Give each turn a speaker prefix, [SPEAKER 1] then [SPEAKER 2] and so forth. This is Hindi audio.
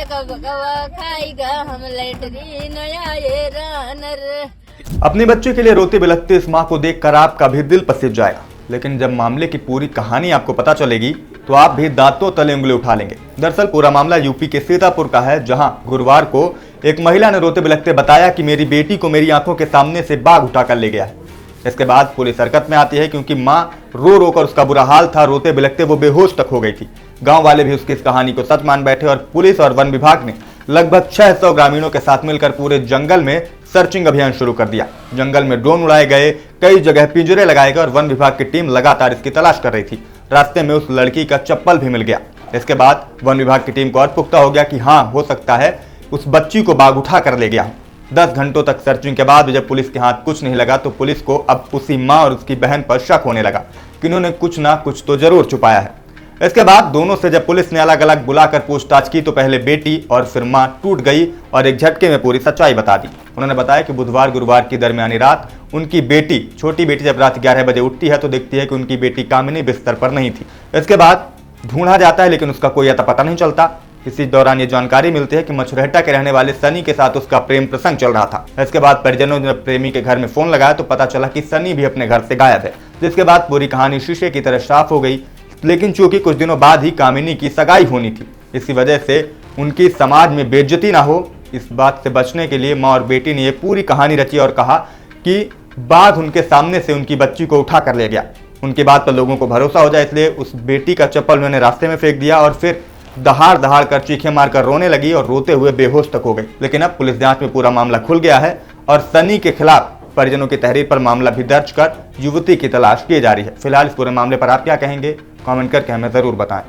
[SPEAKER 1] कब कवा खाएगा हम लैटरीन ये रनर।
[SPEAKER 2] अपने बच्चे के लिए रोते बिलखते इस माँ को देखकर आपका भी दिल पसीज जाएगा, लेकिन जब मामले की पूरी कहानी आपको पता चलेगी तो आप भी दांतों तले उंगली उठा लेंगे। दरअसल पूरा मामला यूपी के सीतापुर का है, जहां गुरुवार को एक महिला ने रोते बिलखते बताया कि मेरी बेटी को मेरी आंखों के सामने से बाघ उठाकर ले गया है। इसके बाद पुलिस हरकत में आती है, क्योंकि मां रो रो कर उसका बुरा हाल था, रोते बिलखते वो बेहोश तक हो गई थी। गांव वाले भी उसकी इस कहानी को सच मान बैठे और पुलिस और वन विभाग ने लगभग 600 ग्रामीणों के साथ मिलकर पूरे जंगल में सर्चिंग अभियान शुरू कर दिया। जंगल में ड्रोन उड़ाए गए, कई जगह पिंजरे लगाए गए और वन विभाग की टीम लगातार इसकी तलाश कर रही थी। रास्ते में उस लड़की का चप्पल भी मिल गया। इसके बाद वन विभाग की टीम को और पुख्ता हो गया कि हाँ, हो सकता है उस बच्ची को बाघ उठा कर ले गया। 10 घंटों तक सर्चिंग के बाद जब पुलिस के हाथ कुछ नहीं लगा तो पुलिस को अब उसी माँ और उसकी बहन पर शक होने लगा कि इन्होंने कुछ ना कुछ तो जरूर छुपाया है। इसके बाद दोनों से जब पुलिस ने अलग अलग बुलाकर पूछताछ की तो पहले बेटी और फिर मां टूट गई और एक झटके में पूरी सच्चाई बता दी। उन्होंने बताया कि बुधवार गुरुवार की दरमियानी रात उनकी बेटी, छोटी बेटी, जब रात 11 बजे उठती है तो देखती है कि उनकी बेटी कामिनी बिस्तर पर नहीं थी। इसके बाद ढूंढा जाता है, लेकिन उसका कोई अता पता नहीं चलता। इसी दौरान ये जानकारी मिलती है कि मछुरहट्टा के रहने वाले सनी के साथ उसका प्रेम प्रसंग चल रहा था। इसके बाद परिजनों ने प्रेमी के घर में फोन लगाया तो पता चला कि सनी भी अपने घर से गायब है, जिसके बाद पूरी कहानी शीशे की तरह साफ हो गई। लेकिन चूंकि कुछ दिनों बाद ही कामिनी की सगाई होनी थी, इसी वजह से उनकी समाज में बेइज्जती ना हो, इस बात से बचने के लिए माँ और बेटी ने ये पूरी कहानी रची और कहा कि बाघ उनके सामने से उनकी बच्ची को उठा कर ले गया। उनकी बात पर लोगों को भरोसा हो जाए इसलिए उस बेटी का चप्पल उन्होंने रास्ते में फेंक दिया और फिर दहाड़ दहाड़ कर चीखें मारकर रोने लगी और रोते हुए बेहोश तक हो गई। लेकिन अब पुलिस जांच में पूरा मामला खुल गया है और सनी के खिलाफ परिजनों की तहरीर पर मामला भी दर्ज कर युवती की तलाश की जा रही है। फिलहाल इस पूरे मामले पर आप क्या कहेंगे, कमेंट करके हमें जरूर बताएं।